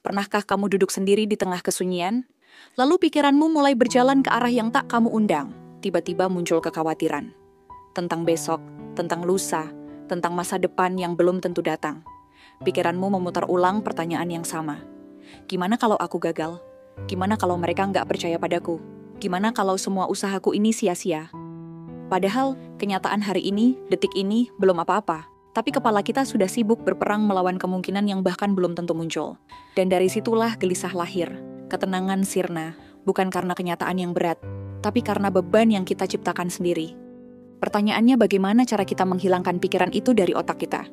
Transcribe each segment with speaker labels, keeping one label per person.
Speaker 1: Pernahkah kamu duduk sendiri di tengah kesunyian? Lalu pikiranmu mulai berjalan ke arah yang tak kamu undang. Tiba-tiba muncul kekhawatiran. Tentang besok, tentang lusa, tentang masa depan yang belum tentu datang. Pikiranmu memutar ulang pertanyaan yang sama. Gimana kalau aku gagal? Gimana kalau mereka nggak percaya padaku? Gimana kalau semua usahaku ini sia-sia? Padahal, kenyataan hari ini, detik ini, belum apa-apa. Tapi kepala kita sudah sibuk berperang melawan kemungkinan yang bahkan belum tentu muncul. Dan dari situlah gelisah lahir. Ketenangan sirna, bukan karena kenyataan yang berat, tapi karena beban yang kita ciptakan sendiri. Pertanyaannya bagaimana cara kita menghilangkan pikiran itu dari otak kita?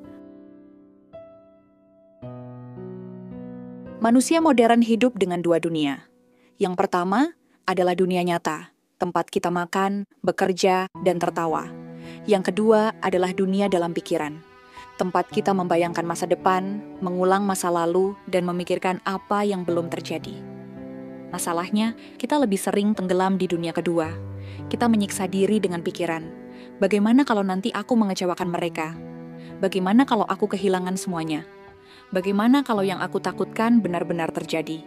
Speaker 1: Manusia modern hidup dengan dua dunia. Yang pertama adalah dunia nyata, tempat kita makan, bekerja, dan tertawa. Yang kedua adalah dunia dalam pikiran, tempat kita membayangkan masa depan, mengulang masa lalu, dan memikirkan apa yang belum terjadi. Masalahnya, kita lebih sering tenggelam di dunia kedua. Kita menyiksa diri dengan pikiran. Bagaimana kalau nanti aku mengecewakan mereka? Bagaimana kalau aku kehilangan semuanya? Bagaimana kalau yang aku takutkan benar-benar terjadi?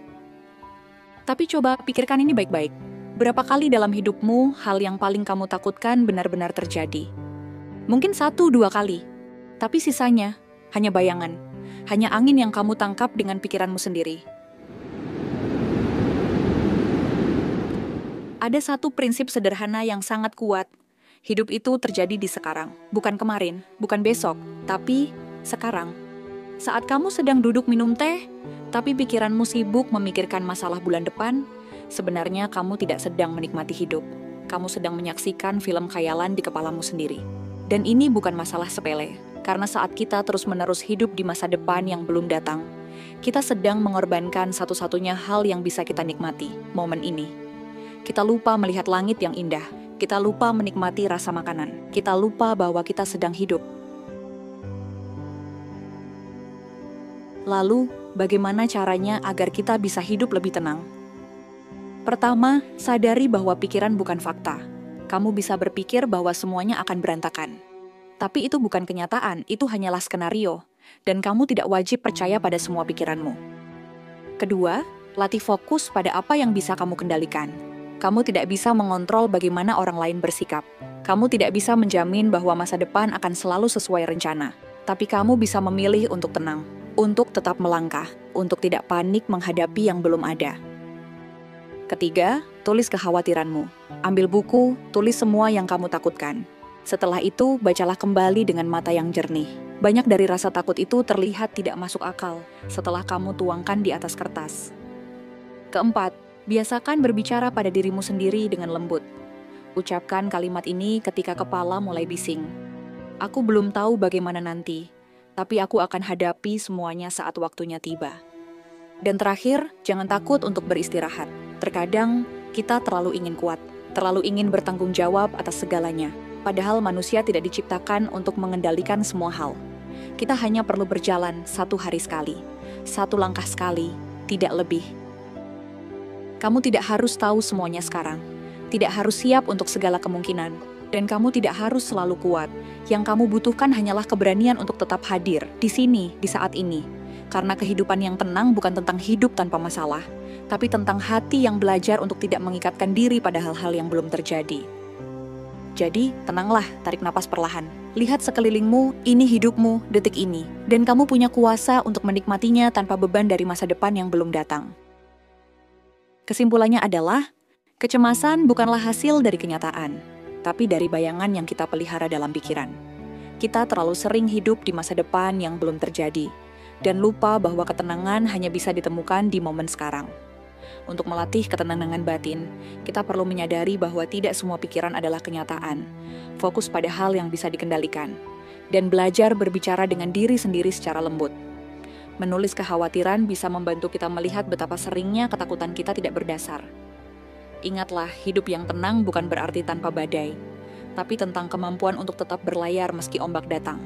Speaker 1: Tapi coba pikirkan ini baik-baik. Berapa kali dalam hidupmu hal yang paling kamu takutkan benar-benar terjadi? Mungkin 1-2 kali. Tapi sisanya hanya bayangan. Hanya angin yang kamu tangkap dengan pikiranmu sendiri. Ada satu prinsip sederhana yang sangat kuat. Hidup itu terjadi di sekarang, bukan kemarin, bukan besok, tapi sekarang. Saat kamu sedang duduk minum teh, tapi pikiranmu sibuk memikirkan masalah bulan depan, sebenarnya kamu tidak sedang menikmati hidup. Kamu sedang menyaksikan film khayalan di kepalamu sendiri. Dan ini bukan masalah sepele, karena saat kita terus-menerus hidup di masa depan yang belum datang, kita sedang mengorbankan satu-satunya hal yang bisa kita nikmati, momen ini. Kita lupa melihat langit yang indah. Kita lupa menikmati rasa makanan. Kita lupa bahwa kita sedang hidup. Lalu, bagaimana caranya agar kita bisa hidup lebih tenang? Pertama, sadari bahwa pikiran bukan fakta. Kamu bisa berpikir bahwa semuanya akan berantakan. Tapi itu bukan kenyataan, itu hanyalah skenario. Dan kamu tidak wajib percaya pada semua pikiranmu. Kedua, latih fokus pada apa yang bisa kamu kendalikan. Kamu tidak bisa mengontrol bagaimana orang lain bersikap. Kamu tidak bisa menjamin bahwa masa depan akan selalu sesuai rencana. Tapi kamu bisa memilih untuk tenang, untuk tetap melangkah, untuk tidak panik menghadapi yang belum ada. Ketiga, tulis kekhawatiranmu. Ambil buku, tulis semua yang kamu takutkan. Setelah itu, bacalah kembali dengan mata yang jernih. Banyak dari rasa takut itu terlihat tidak masuk akal setelah kamu tuangkan di atas kertas. Keempat, biasakan berbicara pada dirimu sendiri dengan lembut. Ucapkan kalimat ini ketika kepala mulai bising. Aku belum tahu bagaimana nanti, tapi aku akan hadapi semuanya saat waktunya tiba. Dan terakhir, jangan takut untuk beristirahat. Terkadang, kita terlalu ingin kuat, terlalu ingin bertanggung jawab atas segalanya. Padahal manusia tidak diciptakan untuk mengendalikan semua hal. Kita hanya perlu berjalan 1 hari sekali, 1 langkah sekali, tidak lebih. Kamu tidak harus tahu semuanya sekarang, tidak harus siap untuk segala kemungkinan, dan kamu tidak harus selalu kuat. Yang kamu butuhkan hanyalah keberanian untuk tetap hadir, di sini, di saat ini. Karena kehidupan yang tenang bukan tentang hidup tanpa masalah, tapi tentang hati yang belajar untuk tidak mengikatkan diri pada hal-hal yang belum terjadi. Jadi, tenanglah, tarik napas perlahan. Lihat sekelilingmu, ini hidupmu, detik ini. Dan kamu punya kuasa untuk menikmatinya tanpa beban dari masa depan yang belum datang. Kesimpulannya adalah, kecemasan bukanlah hasil dari kenyataan, tapi dari bayangan yang kita pelihara dalam pikiran. Kita terlalu sering hidup di masa depan yang belum terjadi, dan lupa bahwa ketenangan hanya bisa ditemukan di momen sekarang. Untuk melatih ketenangan batin, kita perlu menyadari bahwa tidak semua pikiran adalah kenyataan. Fokus pada hal yang bisa dikendalikan, dan belajar berbicara dengan diri sendiri secara lembut. Menulis kekhawatiran bisa membantu kita melihat betapa seringnya ketakutan kita tidak berdasar. Ingatlah, hidup yang tenang bukan berarti tanpa badai, tapi tentang kemampuan untuk tetap berlayar meski ombak datang.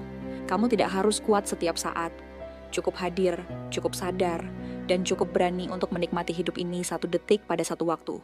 Speaker 1: Kamu tidak harus kuat setiap saat. Cukup hadir, cukup sadar, dan cukup berani untuk menikmati hidup ini 1 detik pada 1 waktu.